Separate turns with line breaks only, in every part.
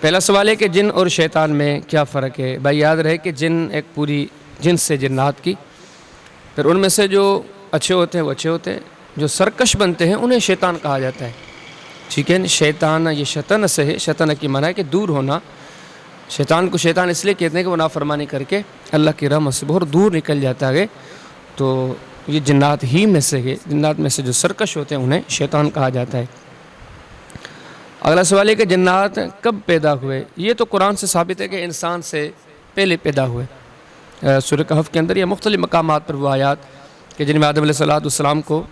پہلا سوال ہے کہ جن اور شیطان میں کیا فرق ہے؟ بھائی یاد رہے کہ جن ایک پوری جنس سے جنات کی، پھر ان میں سے جو اچھے ہوتے ہیں وہ اچھے ہوتے ہیں، جو سرکش بنتے ہیں انہیں شیطان کہا جاتا ہے. ٹھیک ہے، شیطان یہ شیطان سے ہے، شیطان کی معنی ہے کہ دور ہونا. شیطان کو شیطان اس لیے کہتے ہیں کہ وہ نافرمانی کر کے اللہ کی رحمت سے بہت دور نکل جاتا ہے. تو یہ جنات ہی میں سے ہے، جنات میں سے جو سرکش ہوتے ہیں انہیں شیطان کہا جاتا ہے. اگلا سوال ہے کہ جنات کب پیدا ہوئے؟ یہ تو قرآن سے ثابت ہے کہ انسان سے پہلے پیدا ہوئے. سورہ کہف کے اندر یہ مختلف مقامات پر وہ آیات کہ جن میں آدم علیہ السلام کو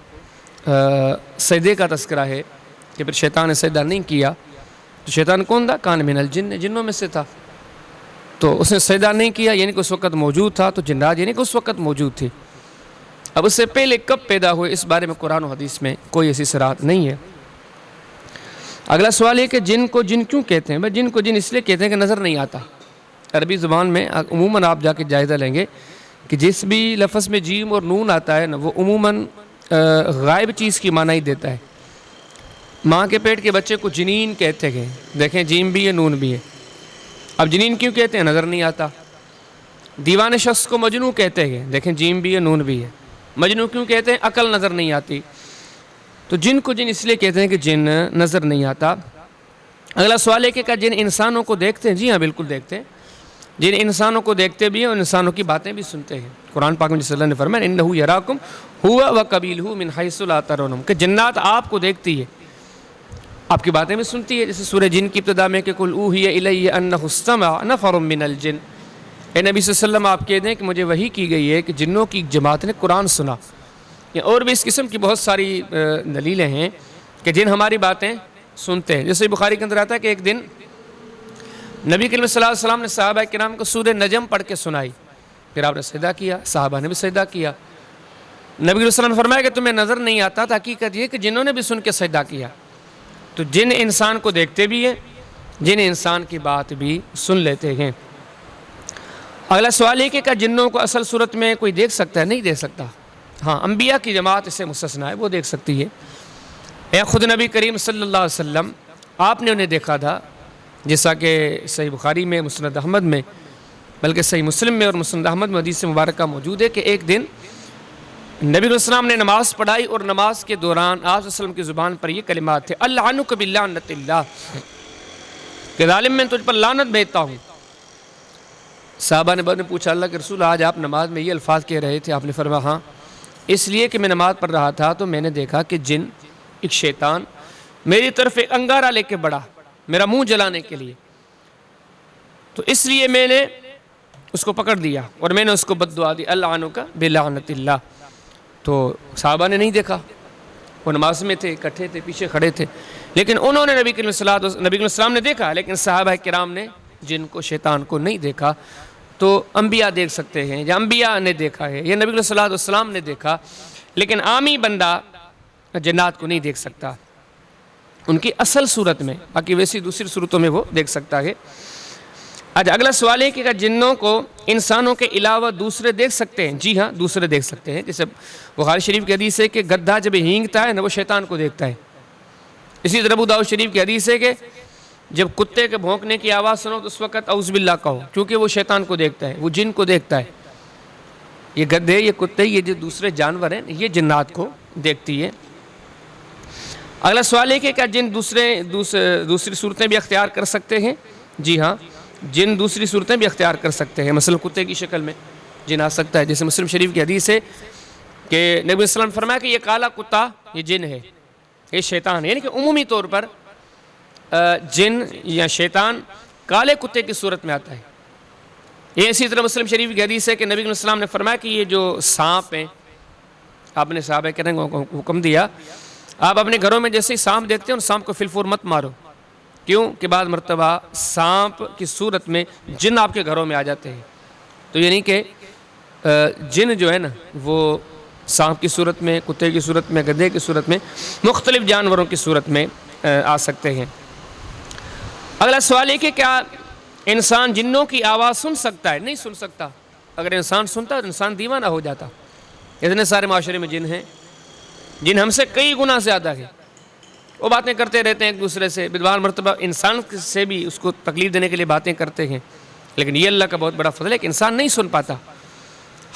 سجدے کا تذکرہ ہے کہ پھر شیطان نے سجدہ نہیں کیا. تو شیطان کون تھا؟ کان من الجن، جنوں میں سے تھا. تو اس نے سجدہ نہیں کیا یعنی کہ اس وقت موجود تھا. تو جنات یعنی کہ اس وقت موجود تھی. اب اس سے پہلے کب پیدا ہوئے اس بارے میں قرآن و حدیث میں کوئی ایسی صراحت نہیں ہے. اگلا سوال ہے کہ جن کو جن کیوں کہتے ہیں؟ بھائی جن کو جن اس لیے کہتے ہیں کہ نظر نہیں آتا. عربی زبان میں عموماً آپ جا کے جائزہ لیں گے کہ جس بھی لفظ میں جیم اور نون آتا ہے نا، وہ عموماً غائب چیز کی معنی ہی دیتا ہے. ماں کے پیٹ کے بچے کو جنین کہتے ہیں. دیکھیں جیم بھی ہے نون بھی ہے. اب جنین کیوں کہتے ہیں؟ نظر نہیں آتا. دیوانے شخص کو مجنوں کہتے ہیں. دیکھیں جیم بھی ہے نون بھی ہے. مجنوں کیوں کہتے ہیں؟ عقل نظر نہیں آتی. تو جن کو جن اس لیے کہتے ہیں کہ جن نظر نہیں آتا. اگلا سوال ہے کہ کیا جن انسانوں کو دیکھتے ہیں؟ جی ہاں بالکل دیکھتے ہیں. جن انسانوں کو دیکھتے بھی ہیں اور انسانوں کی باتیں بھی سنتے ہیں. قرآن پاک میں جس اللہ نے فرمایا انہ یراکم ہوا وقبیلہ من حیث لا ترونہم، کہ جنات آپ کو دیکھتی ہے، آپ کی باتیں بھی سنتی ہے. جیسے سورہ جن کی ابتدا میں کہ قل اوحی الی انہ استمع نفر من الجن، اے نبی صلی اللہ علیہ وسلم آپ کہہ دیں کہ مجھے وحی کی گئی ہے کہ جنوں کی جماعت نے قرآن سنا. اور بھی اس قسم کی بہت ساری دلیلیں ہیں کہ جن ہماری باتیں سنتے ہیں. جیسے بخاری کے اندر آتا ہے کہ ایک دن نبی کریم صلی اللہ علیہ وسلم نے صحابہ کرام کو سورہ نجم پڑھ کے سنائی. پھر آپ نے سجدہ کیا، صحابہ نے بھی سجدہ کیا. نبی علیہ السلام نے فرمایا کہ تمہیں نظر نہیں آتا. تو حقیقت یہ کہ جنہوں نے بھی سن کے سجدہ کیا. تو جن انسان کو دیکھتے بھی ہیں، جن انسان کی بات بھی سن لیتے ہیں. اگلا سوال ہے کہ کیا جنوں کو اصل صورت میں کوئی دیکھ سکتا ہے؟ نہیں دیکھ سکتا. ہاں انبیاء کی جماعت اس سے مستثنیٰ ہے، وہ دیکھ سکتی ہے. خود نبی کریم صلی اللہ علیہ وسلم آپ نے انہیں دیکھا تھا، جیسا کہ صحیح بخاری میں، مسند احمد میں، بلکہ صحیح مسلم میں اور مسند احمد میں حدیث مبارکہ موجود ہے کہ ایک دن نبی علیہ السلام نے نماز پڑھائی اور نماز کے دوران آپ صلی اللہ علیہ وسلم کی زبان پر یہ کلمات تھے اللعنک بلعنت اللہ، کہ ظالم میں تجھ پر لعنت بھیجتا ہوں. صحابہ نے پوچھا اللہ کے رسول آج آپ نماز میں یہ الفاظ کہہ رہے تھے؟ آپ نے فرمایا ہاں، اس لیے کہ میں نماز پڑھ رہا تھا تو میں نے دیکھا کہ جن ایک شیطان میری طرف ایک انگارہ لے کے بڑھا میرا منہ جلانے کے لیے. تو اس لیے میں نے اس کو پکڑ دیا اور میں نے اس کو بد دعا دی اللعنک بلعنت اللہ. تو صحابہ نے نہیں دیکھا، وہ نماز میں تھے، اکٹھے تھے، پیچھے کھڑے تھے، لیکن انہوں نے نبی علیہ السلام نے دیکھا، لیکن صحابہ کرام نے جن کو شیطان کو نہیں دیکھا. تو انبیاء دیکھ سکتے ہیں، یا انبیاء نے دیکھا ہے، یا نبی علیہ السلام نے دیکھا، لیکن عامی بندہ جنات کو نہیں دیکھ سکتا ان کی اصل صورت میں. باقی ویسی دوسری صورتوں میں وہ دیکھ سکتا ہے. اچھا اگلا سوال ہے کہ کیا جنوں کو انسانوں کے علاوہ دوسرے دیکھ سکتے ہیں؟ جی ہاں دوسرے دیکھ سکتے ہیں. جیسے بخاری شریف کی حدیث ہے کہ گدھا جب ہینگتا ہے نا وہ شیطان کو دیکھتا ہے. اسی طرح ابو داؤد شریف کی حدیث ہے کہ جب کتے کے بھونکنے کی آواز سنو تو اس وقت اعوذ باللہ کہو، کیونکہ وہ شیطان کو دیکھتا ہے، وہ جن کو دیکھتا ہے. یہ گدھے، یہ کتے، یہ جو دوسرے جانور ہیں یہ جنات کو دیکھتی ہے. اگلا سوال ہے کہ کیا جن دوسری صورتیں بھی اختیار کر سکتے ہیں؟ جی ہاں جن دوسری صورتیں بھی اختیار کر سکتے ہیں. مثلا کتے کی شکل میں جن آ سکتا ہے. جیسے مسلم شریف کی حدیث ہے کہ نبی علیہ السلام نے فرمایا کہ یہ کالا کتا یہ جن ہے، یہ شیطان ہے. یعنی کہ عمومی طور پر جن یا شیطان کالے کتے کی صورت میں آتا ہے. یہ اسی طرح مسلم شریف کی حدیث ہے کہ نبی علیہ السلام نے فرمایا کہ یہ جو سانپ ہیں، آپ نے صحابہ کرام کو حکم دیا آپ اپنے گھروں میں جیسے ہی سانپ دیکھتے ہیں ان سانپ کو فی الفور مت مارو. کیوں کہ بعض مرتبہ سانپ کی صورت میں جن آپ کے گھروں میں آ جاتے ہیں. تو یعنی کہ جن جو ہے نا وہ سانپ کی صورت میں، کتے کی صورت میں، گدھے کی صورت میں، مختلف جانوروں کی صورت میں آ سکتے ہیں. اگلا سوال ہے کہ کیا انسان جنوں کی آواز سن سکتا ہے؟ نہیں سن سکتا. اگر انسان سنتا تو انسان دیوانہ ہو جاتا. اتنے سارے معاشرے میں جن ہیں، جن ہم سے کئی گنا زیادہ ہے. وہ باتیں کرتے رہتے ہیں ایک دوسرے سے، بدوار مرتبہ انسان سے بھی اس کو تکلیف دینے کے لیے باتیں کرتے ہیں، لیکن یہ اللہ کا بہت بڑا فضل ہے کہ انسان نہیں سن پاتا۔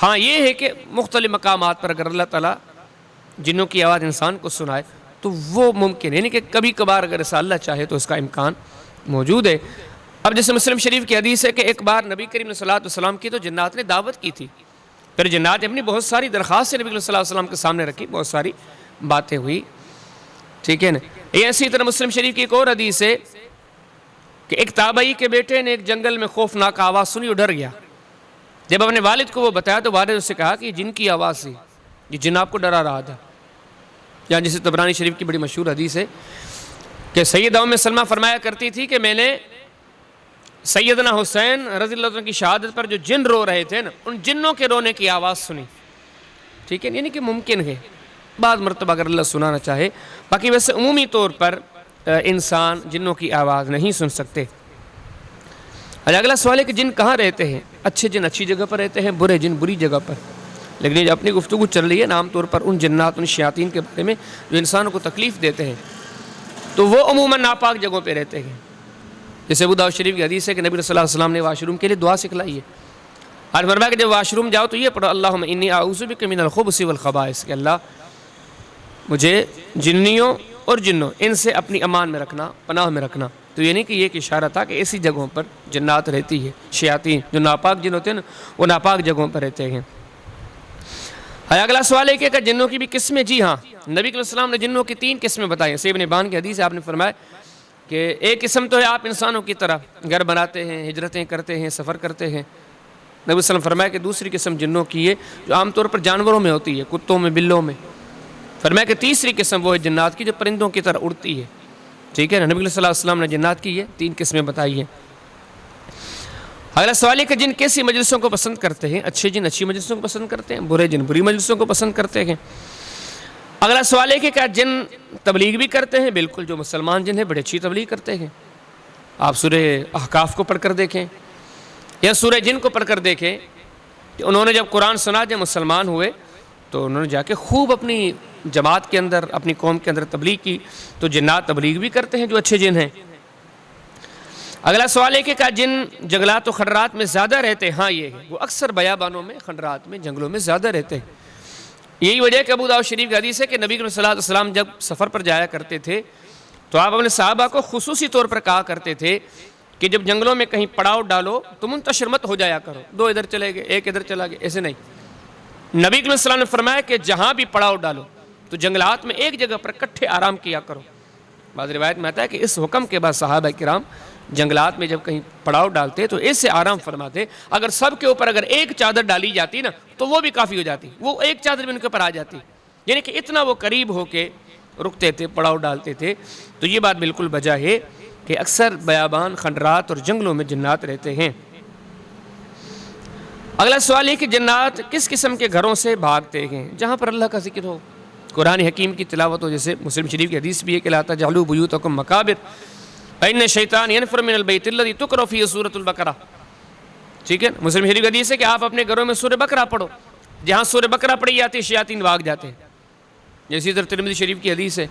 ہاں یہ ہے کہ مختلف مقامات پر اگر اللہ تعالیٰ جنوں کی آواز انسان کو سنائے تو وہ ممکن ہے، یعنی کہ کبھی کبھار اگر ایسا اللہ چاہے تو اس کا امکان موجود ہے۔ اب جیسے مسلم شریف کی حدیث ہے کہ ایک بار نبی کریم صلی اللہ علیہ وسلم کی تو جنات نے دعوت کی تھی، پھر جنات نے اپنی بہت ساری درخواستیں نبی صلی اللہ علیہ وسلم کے سامنے رکھی، بہت ساری باتیں ہوئی، ٹھیک ہے نا۔ یہ اسی طرح مسلم شریف کی ایک اور حدیث ہے کہ ایک تابعی کے بیٹے نے ایک جنگل میں خوفناک آواز سنی اور ڈر گیا۔ جب اپنے والد کو وہ بتایا تو والد اس سے کہا کہ یہ جن کی آواز سے، یہ جن آپ کو ڈرا رہا تھا۔ یا جسے طبرانی شریف کی بڑی مشہور حدیث ہے کہ سیدہ ام سلمہ فرمایا کرتی تھی کہ میں نے سیدنا حسین رضی اللہ عنہ کی شہادت پر جو جن رو رہے تھے نا، ان جنوں کے رونے کی آواز سنی، ٹھیک ہے، یعنی کہ ممکن ہے بعض مرتبہ اگر اللہ سنانا چاہے، باقی ویسے عمومی طور پر انسان جنوں کی آواز نہیں سن سکتے۔ اگلا سوال ہے کہ جن کہاں رہتے ہیں؟ اچھے جن اچھی جگہ پر رہتے ہیں، برے جن بری جگہ پر، لیکن یہ اپنی گفتگو چل رہی ہے عام طور پر ان جنات، ان شیاطین کے بارے میں جو انسانوں کو تکلیف دیتے ہیں، تو وہ عموماً ناپاک جگہوں پہ رہتے ہیں۔ جیسے ابو داؤد شریف کی حدیث ہے کہ نبی صلی اللہ علیہ وسلم نے واش روم کے لیے دعا سکھلائی ہے، اور فرمایا کہ جب واش روم جاؤ تو یہ پڑھو اللہم انی اعوذ بک من الخبث والخبائث، کہ اللہ مجھے جنیوں اور جنوں ان سے اپنی امان میں رکھنا، پناہ میں رکھنا۔ تو یہ نہیں کہ یہ ایک اشارہ تھا کہ ایسی جگہوں پر جنات رہتی ہے، شیاطین جو ناپاک جن ہوتے ہیں نا وہ ناپاک جگہوں پر رہتے ہیں۔ اگلا سوال ہے کہ جنوں کی بھی قسمیں؟ جی ہاں، نبی صلی اللہ علیہ وسلم نے جنوں کی 3 قسمیں بتائی ہیں۔ سیب ابن حبان کی حدیث ہے، آپ نے فرمایا کہ ایک قسم تو ہے آپ انسانوں کی طرح گھر بناتے ہیں، ہجرتیں کرتے ہیں، سفر کرتے ہیں۔ نبی صلی اللہ علیہ وسلم فرمایا کہ دوسری قسم جنوں کی ہے جو عام طور پر جانوروں میں ہوتی ہے، کتوں میں، بلوں میں۔ فرمایا کہ تیسری قسم وہ ہے جنات کی جو پرندوں کی طرح اڑتی ہے، ٹھیک ہے نا۔ نبی صلی اللہ علیہ وسلم نے جنات کی یہ 3 قسمیں بتائی ہیں۔ اگلا سوال ہے کہ جن کیسی مجلسوں کو پسند کرتے ہیں؟ اچھے جن اچھی مجلسوں کو پسند کرتے ہیں، برے جن بری مجلسوں کو پسند کرتے ہیں۔ اگلا سوال ہے کہ کیا جن تبلیغ بھی کرتے ہیں؟ بالکل، جو مسلمان جن ہیں بڑی اچھی تبلیغ کرتے ہیں۔ آپ سورہ احقاف کو پڑھ کر دیکھیں یا سورہ جن کو پڑھ کر دیکھیں کہ انہوں نے جب قرآن سنا، جب مسلمان ہوئے تو انہوں نے جا کے خوب اپنی جماعت کے اندر، اپنی قوم کے اندر تبلیغ کی۔ تو جنات تبلیغ بھی کرتے ہیں جو اچھے جن ہیں۔ اگلا سوال ہے کہ کیا جن جنگلات و خنڈرات میں زیادہ رہتے ہیں؟ ہاں یہ ہے، وہ اکثر بیابانوں میں، خنڈرات میں، جنگلوں میں زیادہ رہتے ہیں۔ یہی وجہ ہے کہ ابو داؤد شریف کی حدیث ہے کہ نبی صلی اللہ علیہ وسلم جب سفر پر جایا کرتے تھے تو آپ اپنے صحابہ کو خصوصی طور پر کہا کرتے تھے کہ جب جنگلوں میں کہیں پڑاؤ ڈالو تو منتشر مت ہو جایا کرو، 2 ادھر چلے گئے، 1 ادھر چلا گیا، ایسے نہیں۔ نبی صلی اللہ علیہ وسلم نے فرمایا کہ جہاں بھی پڑاؤ ڈالو تو جنگلات میں ایک جگہ پر اکٹھے آرام کیا کرو۔ بعض روایت میں آتا ہے کہ اس حکم کے بعد صحابہ کرام جنگلات میں جب کہیں پڑاؤ ڈالتے تو ایسے آرام فرماتے، اگر سب کے اوپر اگر ایک چادر ڈالی جاتی نا تو وہ بھی کافی ہو جاتی، وہ ایک چادر بھی ان کے اوپر آ جاتی، یعنی کہ اتنا وہ قریب ہو کے رکتے تھے، پڑاؤ ڈالتے تھے۔ تو یہ بات بالکل بجا ہے کہ اکثر بیابان، خنڈرات اور جنگلوں میں جنات رہتے ہیں۔ اگلا سوال ہے کہ جنات کس قسم کے گھروں سے بھاگتے ہیں؟ جہاں پر اللہ کا ذکر ہو، قرآن حکیم کی تلاوت ہو، جیسے مسلم شریف کی حدیث بھی ہے کہ لا تجعلوا بیوتکم مقابر فإن الشیطان ینفر من البیت الذی تقرأ فیہ سورۃ البقرہ، ٹھیک ہے۔ مسلم شریف کی حدیث ہے کہ آپ اپنے گھروں میں سورہ بقرہ پڑھو، جہاں سورہ بقرہ پڑھی جاتی ہے شیاطین بھاگ جاتے ہیں۔ جیسی طرح ترمذی شریف کی حدیث ہے، نبی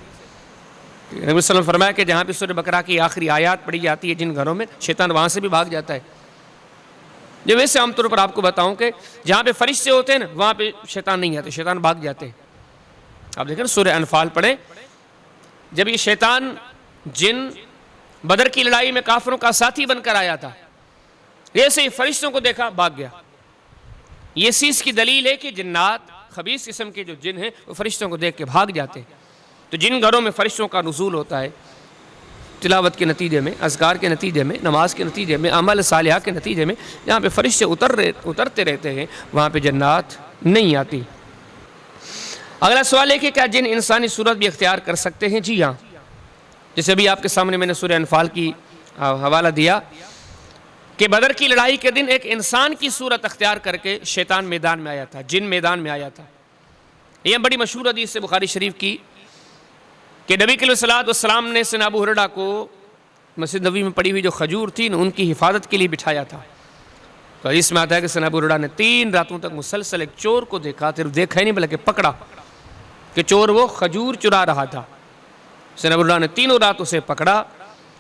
صلی اللہ علیہ وسلم فرمایا کہ جہاں پہ سورہ بقرہ کی آخری آیات پڑھی جاتی ہے جن گھروں میں، شیطان وہاں سے بھی بھاگ جاتا ہے۔ جو ویسے عام طور پر آپ کو بتاؤں کہ جہاں پہ فرشتے ہوتے ہیں نا وہاں پہ شیطان نہیں آتے، شیطان بھاگ جاتے ہیں۔ آپ دیکھیں نا سورہ انفال پڑھیں، جب یہ شیطان جن بدر کی لڑائی میں کافروں کا ساتھی بن کر آیا تھا، ایسے ہی فرشتوں کو دیکھا بھاگ گیا۔ یہ چیز کی دلیل ہے کہ جنات، خبیث قسم کے جو جن ہیں وہ فرشتوں کو دیکھ کے بھاگ جاتے ہیں۔ تو جن گھروں میں فرشتوں کا نزول ہوتا ہے تلاوت کے نتیجے میں، اذکار کے نتیجے میں، نماز کے نتیجے میں، عمل صالحہ کے نتیجے میں، جہاں پہ فرشتے اترتے رہتے ہیں وہاں پہ جنات نہیں آتی۔ اگلا سوال ہے کہ کیا جن انسانی صورت بھی اختیار کر سکتے ہیں؟ جی ہاں، جیسے ابھی آپ کے سامنے میں نے سورہ انفال کی حوالہ دیا کہ بدر کی لڑائی کے دن ایک انسان کی صورت اختیار کر کے شیطان میدان میں آیا تھا، جن میدان میں آیا تھا۔ یہ بڑی مشہور حدیث ہے بخاری شریف کی کہ نبی علیہ الصلوۃ والسلام نے سیدنا ابو ہریرہ کو مسجد نبوی میں پڑی ہوئی جو کھجور تھی ان کی حفاظت کے لیے بٹھایا تھا۔ تو حدیث میں آتا ہے کہ سیدنا ابو ہریرہ نے 3 راتوں تک مسلسل ایک چور کو دیکھا، صرف دیکھا ہی نہیں بلکہ پکڑا کہ چور وہ کھجور چرا رہا تھا۔ سیدنا ابو ہریرہ نے تینوں رات اسے پکڑا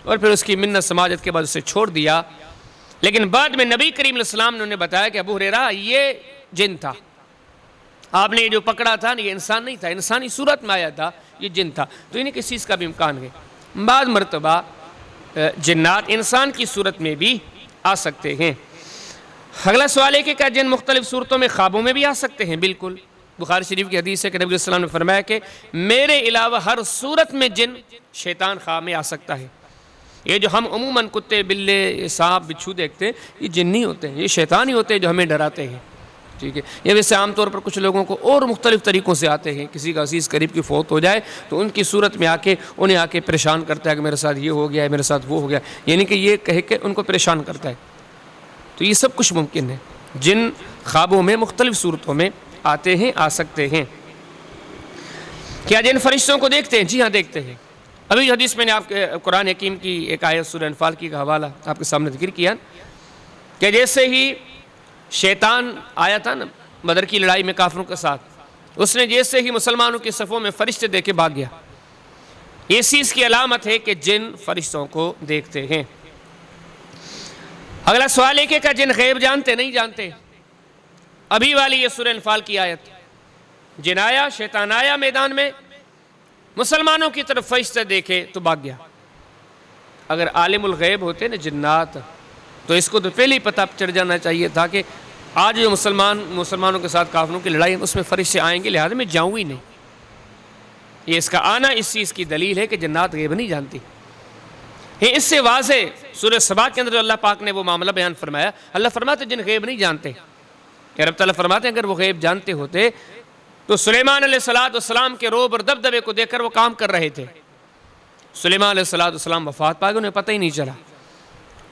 اور پھر اس کی منت سماجت کے بعد اسے چھوڑ دیا. لیکن بعد میں نبی کریم علیہ السلام نے انہیں بتایا کہ ابو ہریرہ یہ جن تھا، آپ نے یہ جو پکڑا تھا یہ انسان نہیں تھا، انسانی صورت میں آیا تھا، یہ جن تھا. تو انہیں کس چیز کا بھی امکان ہے. بعض مرتبہ جنات انسان کی صورت میں بھی آ سکتے ہیں. اگلا سوال ہے کہ کیا جن مختلف صورتوں میں خوابوں میں بھی آ سکتے ہیں؟ بالکل. بخاری شریف کی حدیث ہے کہ نبی علیہ السلام نے فرمایا کہ میرے علاوہ ہر صورت میں جن شیطان خواب میں آ سکتا ہے. یہ جو ہم عموماً کتے بلے سانپ بچھو دیکھتے ہیں یہ جن نہیں ہوتے ہیں، یہ شیطان ہی ہوتے ہیں جو ہمیں ڈراتے ہیں. ٹھیک ہے. یہ ویسے عام طور پر کچھ لوگوں کو اور مختلف طریقوں سے آتے ہیں. کسی کا عزیز قریب کی فوت ہو جائے تو ان کی صورت میں انہیں آ کے پریشان کرتا ہے کہ میرے ساتھ یہ ہو گیا ہے، میرے ساتھ وہ ہو گیا، یعنی کہ یہ کہہ کے ان کو پریشان کرتا ہے. تو یہ سب کچھ ممکن ہے. جن خوابوں میں مختلف صورتوں میں آتے ہیں، آ سکتے ہیں. کیا جن فرشتوں کو دیکھتے ہیں؟ جی ہاں دیکھتے ہیں. ابھی جو حدیث میں نے آپ کے قرآن حکیم کی ایک آیت سورہ انفال کی کا حوالہ آپ کے سامنے ذکر کیا کہ جیسے ہی شیطان آیا تھا نا بدر کی لڑائی میں کافروں کے ساتھ، اس نے جیسے ہی مسلمانوں کی صفوں میں فرشتے دیکھے بھاگ گیا. یہ چیز کی علامت ہے کہ جن فرشتوں کو دیکھتے ہیں. اگلا سوال ہے کہ کیا جن غیب جانتے؟ نہیں جانتے. ابھی والی یہ سورہ انفال کی آیت، جن آیا، شیطان آیا میدان میں، مسلمانوں کی طرف فرشتے دیکھے تو بھاگ گیا. اگر عالم الغیب ہوتے نا جنات تو اس کو تو پہلے ہی پتہ چڑھ جانا چاہیے تھا کہ آج جو مسلمانوں کے ساتھ کافروں کی لڑائی اس میں فرشتے آئیں گے، لہذا میں جاؤں ہی نہیں. یہ اس کا آنا اس چیز کی دلیل ہے کہ جنات غیب نہیں جانتی. اس سے واضح سورہ سبا کے اندر اللہ پاک نے وہ معاملہ بیان فرمایا. اللہ فرماتے جن غیب نہیں جانتے. کہ رب تعالیٰ فرماتے ہیں اگر وہ غیب جانتے ہوتے تو سلیمان علیہ السلام کے روب اور دبدبے کو دیکھ کر وہ کام کر رہے تھے. سلیمان علیہ السلام وفات پا گئے، انہیں پتہ ہی نہیں چلا.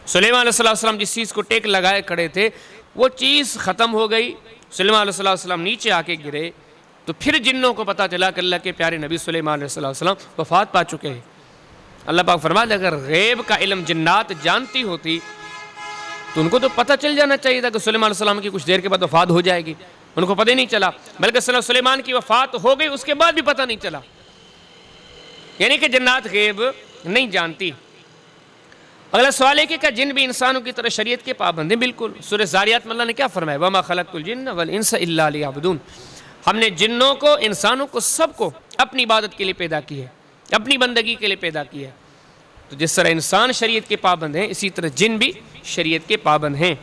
سلیمان علیہ السلام جس چیز کو ٹیک لگائے کھڑے تھے وہ چیز ختم ہو گئی. سلیمان علیہ السلام نیچے آ کے گرے تو پھر جنوں کو پتہ چلا کہ اللہ کے پیارے نبی سلیمان علیہ السلام وفات پا چکے ہیں. اللہ پاک فرماتے اگر غیب کا علم جنات جانتی ہوتی تو ان کو تو پتہ چل جانا چاہیے تھا کہ سلیمان علیہ السلام کی کچھ دیر کے بعد وفات ہو جائے گی. ان کو پتہ ہی نہیں چلا، بلکہ سلیمان کی وفات ہو گئی اس کے بعد بھی پتہ نہیں چلا. یعنی کہ جنات غیب نہیں جانتی. اگلا سوال ہے کہ کیا جن بھی انسانوں کی طرح شریعت کے پابند ہیں؟ بالکل. سورہ زاریات میں اللہ نے کیا فرمایا؟ وَمَا خَلَقْتُ الْجِنَّ وَالْإِنسَ إِلَّا لِيَعْبُدُونَ. ہم نے جنوں کو، انسانوں کو، سب کو اپنی عبادت کے لیے پیدا کی ہے، اپنی بندگی کے لیے پیدا کی ہے. تو جس طرح انسان شریعت کے پابند ہیں اسی طرح جن بھی شریعت کے پابند ہیں.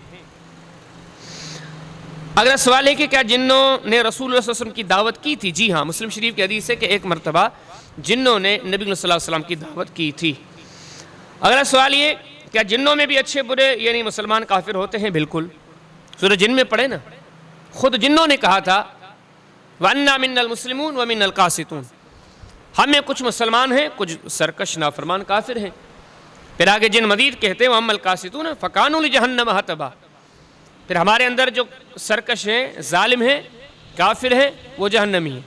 اگلا سوال ہے کہ کیا جنوں نے رسول اللہ صلی اللہ علیہ وسلم کی دعوت کی تھی؟ جی ہاں. مسلم شریف کی حدیث ہے کہ ایک مرتبہ جنوں نے نبی صلی اللہ علیہ وسلم کی دعوت کی تھی. اگلا سوال یہ کیا جنوں میں بھی اچھے برے یعنی مسلمان کافر ہوتے ہیں؟ بالکل. سورہ جن میں پڑھے نا، خود جنوں نے کہا تھا وَأَنَّا مِنَّا الْمُسْلِمُونَ وَمِنَّا الْقَاسِطُونَ. ہم میں کچھ مسلمان ہیں، کچھ سرکش نافرمان کافر ہیں. پھر آگے جن مزید کہتے ہیں وَأَمَّا الْقَاسِطُونَ فَكَانُوا لِجَهَنَّمَ حَطَبًا. پھر ہمارے اندر جو سرکش ہیں، ظالم ہیں، کافر ہیں، وہ جہنمی ہیں.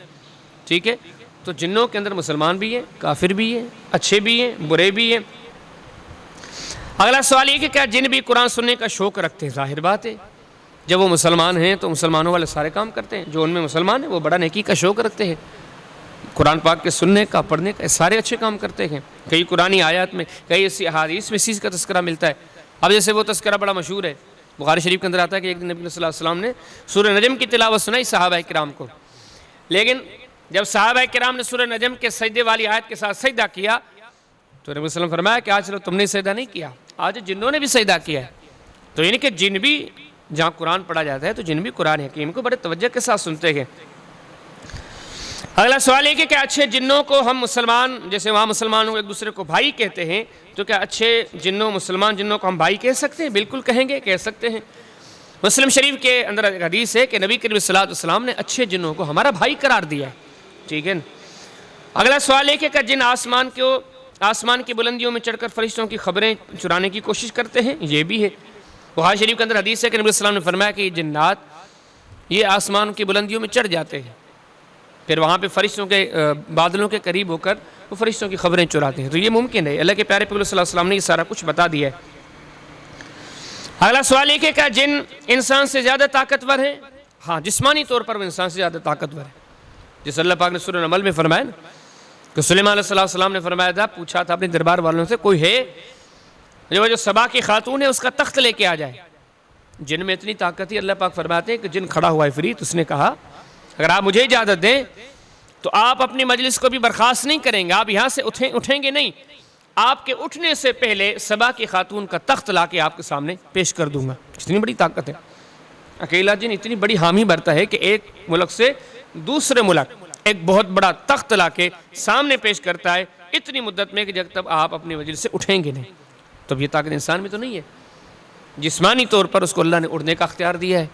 ٹھیک ہے. تو جنوں کے اندر مسلمان بھی ہیں، کافر بھی ہیں، اچھے بھی ہیں، برے بھی ہیں. اگلا سوال یہ کہ کیا جن بھی قرآن سننے کا شوق رکھتے ہیں؟ ظاہر بات ہے جب وہ مسلمان ہیں تو مسلمانوں والے سارے کام کرتے ہیں. جو ان میں مسلمان ہیں وہ بڑا نیکی کا شوق رکھتے ہیں، قرآن پاک کے سننے کا، پڑھنے کا، سارے اچھے کام کرتے ہیں. کئی قرآنی آیات میں، کئی ایسی احادیث میں اس چیز کا تذکرہ ملتا ہے. اب جیسے وہ تذکرہ بڑا مشہور ہے، بخاری شریف کے اندر آتا ہے کہ ایک دن نبی صلی اللہ علیہ وسلم نے سورہ نجم کی تلاوت سنائی صحابہ کرام کو. لیکن جب صحابہ کرام نے سورہ نجم کے سجدے والی آیت کے ساتھ سجدہ کیا تو نبی صلی اللہ علیہ وسلم فرمایا کہ آج چلو تم نے سجدہ نہیں کیا، آج جنوں نے بھی سجدہ کیا ہے. تو یعنی کہ جن بھی جہاں قرآن پڑھا جاتا ہے تو جن بھی قرآن حکیم کو بڑے توجہ کے ساتھ سنتے ہیں. اگلا سوال یہ کہ کیا اچھے جنوں کو ہم مسلمان، جیسے وہاں مسلمانوں ایک دوسرے کو بھائی کہتے ہیں، تو کیا اچھے جنوں، مسلمان جنوں کو ہم بھائی کہہ سکتے ہیں؟ بالکل کہیں گے، کہہ سکتے ہیں. مسلم شریف کے اندر ایک حدیث ہے کہ نبی کریم صلی اللہ علیہ وسلم نے اچھے جنوں کو ہمارا بھائی قرار دیا ہے. ٹھیک ہے. اگلا سوال ہے کہ کیا جن آسمان کی بلندیوں میں چڑھ کر فرشتوں کی خبریں چرانے کی کوشش کرتے ہیں؟ یہ بھی ہے. بخاری شریف کے اندر حدیث ہے کہ نبی صلی اللہ علیہ وسلم نے فرمایا کہ یہ جنات یہ آسمان کی بلندیوں میں چڑھ جاتے ہیں، پھر وہاں پہ فرشتوں کے بادلوں کے قریب ہو کر وہ فرشتوں کی خبریں چراتے ہیں. تو یہ ممکن ہے. اللہ کے پیارے پیغمبر صلی اللہ علیہ وسلم نے یہ سارا کچھ بتا دیا ہے. اگلا سوال یہ کہ کیا جن انسان سے زیادہ طاقتور ہیں؟ ہاں، جسمانی طور پر وہ انسان سے زیادہ طاقتور ہے. جس اللہ پاک نے سورہ نمل میں فرمایا نا کہ سلیمان علیہ السلام نے فرمایا تھا، پوچھا تھا اپنے دربار والوں سے، کوئی ہے جو سبا کی خاتون ہے اس کا تخت لے کے آ جائے. جن میں اتنی طاقت تھی، اللہ پاک فرماتے ہیں کہ جن کھڑا ہوا عفریت، اس نے کہا اگر آپ مجھے اجازت دیں تو آپ اپنی مجلس کو بھی برخاست نہیں کریں گے، آپ یہاں سے اٹھیں گے نہیں، آپ کے اٹھنے سے پہلے سبا کی خاتون کا تخت لا کے آپ کے سامنے پیش کر دوں گا. اتنی بڑی طاقت ہے. اکیلا جن اتنی بڑی حامی برتا ہے کہ ایک ملک سے دوسرے ملک ایک بہت بڑا تخت لا کے سامنے پیش کرتا ہے اتنی مدت میں کہ جب تک آپ اپنی مجلس سے اٹھیں گے نہیں. تو یہ طاقت انسان میں تو نہیں ہے. جسمانی طور پر اس کو اللہ نے اڑنے کا اختیار دیا ہے،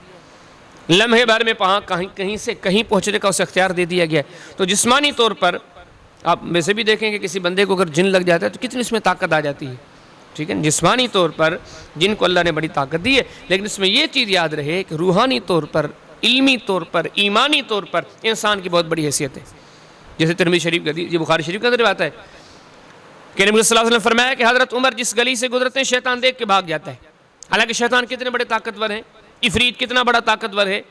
لمحے بھر میں کہیں سے کہیں پہنچنے کا اسے اختیار دے دیا گیا ہے. تو جسمانی طور پر آپ ویسے بھی دیکھیں کہ کسی بندے کو اگر جن لگ جاتا ہے تو کتنی اس میں طاقت آ جاتی ہے. ٹھیک ہے، جسمانی طور پر جن کو اللہ نے بڑی طاقت دی ہے، لیکن اس میں یہ چیز یاد رہے کہ روحانی طور پر، علمی طور پر، ایمانی طور پر انسان کی بہت بڑی حیثیت ہے. جیسے ترمذی شریف کا یہ بخاری شریف کا روایت ہے کہ نبی صلی اللہ علیہ وسلم فرمایا کہ حضرت عمر جس گلی سے گزرتے ہیں شیطان دیکھ کے بھاگ جاتا ہے. حالانکہ شیطان کتنے بڑے طاقتور ہیں، عفریت کتنا بڑا طاقتور ہے،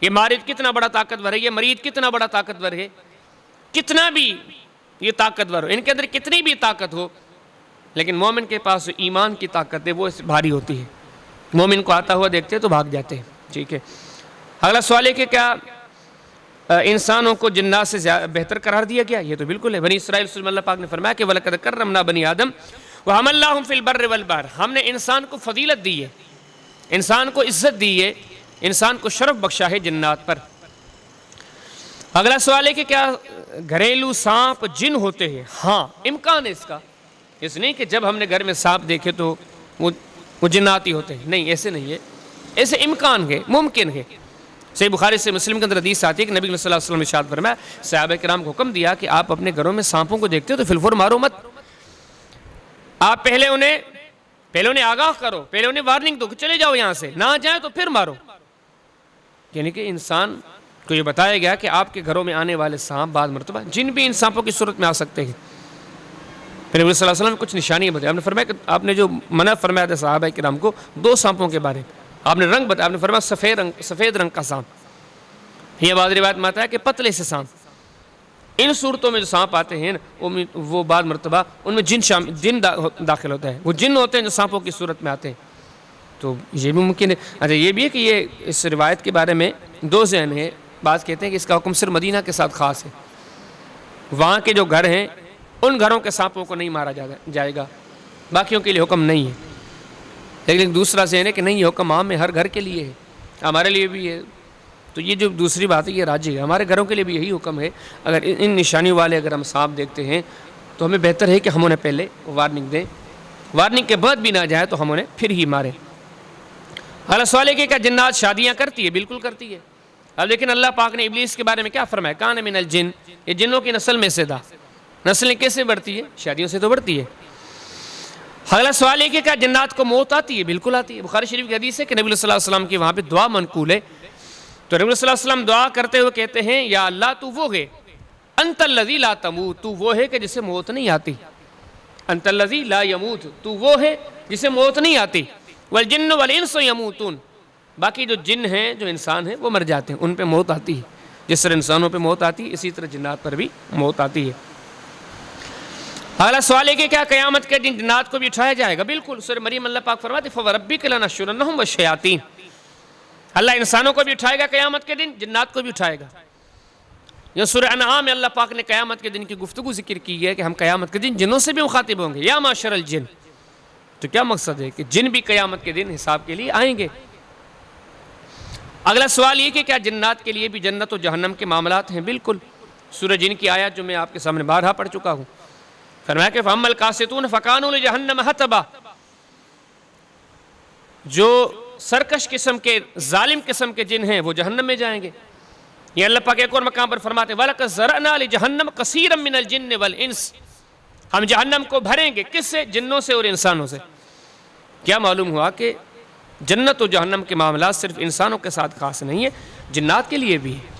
یہ مارد کتنا بڑا طاقتور ہے، یہ مرید کتنا بڑا طاقتور ہے. کتنا بھی یہ طاقتور ہو، ان کے اندر کتنی بھی طاقت ہو، لیکن مومن کے پاس ایمان کی طاقت ہے وہ بھاری ہوتی ہے. مومن کو آتا ہوا دیکھتے تو بھاگ جاتے ہیں. ٹھیک ہے، اگلا سوال ہے کہ کیا انسانوں کو جنات سے بہتر قرار دیا گیا؟ یہ تو بالکل ہے. بنی اسرائیل سے اللہ پاک نے فرمایا کہ وَلَقَدْ كَرَّمْنَا بَنِي آدَمَ وَحَمَلْنَاهُمْ فِي الْبَرِّ وَالْبَحْرِ. ہم نے انسان کو فضیلت دی ہے، انسان کو عزت دی ہے، انسان کو شرف بخشا ہے جنات پر. اگلا سوال ہے کہ کیا گھریلو سانپ جن ہوتے ہیں؟ ہاں، امکان ہے اس کا. اس نہیں کہ جب ہم نے گھر میں سانپ دیکھے تو وہ جناتی ہوتے ہیں، نہیں، ایسے نہیں ہے. ایسے امکان ہے، ممکن ہے. صحیح بخاری سے مسلم کے اندر حدیث آتی ہے کہ نبی صلی اللہ علیہ وسلم نے ارشاد فرمایا، صحابہ کرام کو حکم دیا کہ آپ اپنے گھروں میں سانپوں کو دیکھتے ہو تو فی الفور مارو مت. آپ پہلے انہیں آگاہ کرو، پہلے انہیں وارننگ دو کہ چلے جاؤ یہاں سے، نہ جائیں تو پھر مارو. یعنی کہ انسان کو یہ بتایا گیا کہ آپ کے گھروں میں آنے والے سانپ بعض مرتبہ جن بھی ان سانپوں کی صورت میں آ سکتے ہیں. پھر نبی صلی اللہ علیہ وسلم نے کچھ نشانیاں بتائی. آپ نے فرمایا کہ آپ نے جو منع فرمایا تھا صحابہ کرام کو 2 سانپوں کے بارے میں، آپ نے رنگ بتایا. آپ نے فرمایا سفید رنگ کا سانپ. یہ بعض روایت میں آتا ہے کہ پتلے سے سانپ. ان صورتوں میں جو سانپ آتے ہیں وہ بعض مرتبہ ان میں جن داخل ہوتا ہے. وہ جن ہوتے ہیں جو سانپوں کی صورت میں آتے ہیں. تو یہ بھی ممکن ہے. اچھا، یہ بھی ہے کہ یہ اس روایت کے بارے میں 2 ذہن ہے. بعض کہتے ہیں کہ اس کا حکم صرف مدینہ کے ساتھ خاص ہے، وہاں کے جو گھر ہیں ان گھروں کے سانپوں کو نہیں مارا جائے گا، باقیوں کے لیے حکم نہیں ہے. لیکن دوسرا ذہن ہے کہ نہیں، یہ حکم عام ہے، ہر گھر کے لیے ہے، ہمارے لیے بھی ہے. تو یہ جو دوسری بات ہے یہ راجح ہے، ہمارے گھروں کے لیے بھی یہی حکم ہے. اگر ان نشانیوں والے اگر ہم سانپ دیکھتے ہیں تو ہمیں بہتر ہے کہ ہم انہیں پہلے وارننگ دیں، وارننگ کے بعد بھی نہ جائے تو ہم انہیں پھر ہی ماریں. اگلا سوال ہے کہ کیا جنات شادیاں کرتی ہے؟ بالکل کرتی ہے. اب لیکن اللہ پاک نے ابلیس کے بارے میں کیا فرمایا؟ کان من الجن، یہ جنوں کی نسل میں سے تھا. نسلیں کیسے بڑھتی ہے؟ شادیوں سے تو بڑھتی ہے. اگلا سوال ہے کہ کیا جنات کو موت آتی ہے؟ بالکل آتی ہے. بخاری شریف کی حدیث ہے کہ نبی صلی اللہ علیہ وسلم کی وہاں پہ دعا منقول ہے. تو نبی صلی اللہ علیہ وسلم دعا کرتے ہوئے کہتے ہیں، یا اللہ تو وہ ہے، انت الذی لا تموت، تو وہ ہے کہ جسے موت نہیں آتی. انت الذی لا یموت، تو وہ ہے جسے موت نہیں آتی. والجن والانس یموتون، باقی جو جن ہیں، جو انسان ہیں، وہ مر جاتے ہیں، ان پہ موت آتی ہے. جس طرح انسانوں پہ موت آتی ہے اسی طرح جنات پر بھی موت آتی ہے. اگلا سوال ہے کہ کیا قیامت کے دن جنات کو بھی اٹھایا جائے گا؟ بالکل. سورہ مریم اللہ پاک فرماتے فوربک لنحشرنہم والشیاطین، اللہ انسانوں کو بھی اٹھائے گا قیامت کے دن، جنات کو بھی اٹھائے گا. یہ سورہ انعام میں اللہ پاک نے قیامت کے دن کی گفتگو ذکر کی ہے کہ ہم قیامت کے دن جنوں سے بھی مخاطب ہوں گے. یا معشر الجن، تو کیا مقصد ہے کہ جن بھی قیامت کے دن حساب کے لیے آئیں گے. اگلا سوال یہ کہ کیا جنات کے لیے بھی جنت و جہنم کے معاملات ہیں؟ بالکل. سورہ جن کی آیات جو میں آپ کے سامنے بارہا پڑھ چکا ہوں، فرمایا کہ فَأَمَّا الْقَاسِطُونَ فَكَانُوا لِجَهَنَّمَ حَطَبًا، جو سرکش قسم کے، ظالم قسم کے جن ہیں وہ جہنم میں جائیں گے. یہ اللہ پاک ایک اور مقام پر فرماتے وَلَقَدْ زَرَعْنَا لِجَهَنَّمَ كَثِيرًا مِنَ الْجِنِّ وَالْإِنسِ، ہم جہنم کو بھریں گے. کس سے؟ جنوں سے اور انسانوں سے. کیا معلوم ہوا کہ جنت و جہنم کے معاملات صرف انسانوں کے ساتھ خاص نہیں ہے، جنات کے لیے بھی ہے.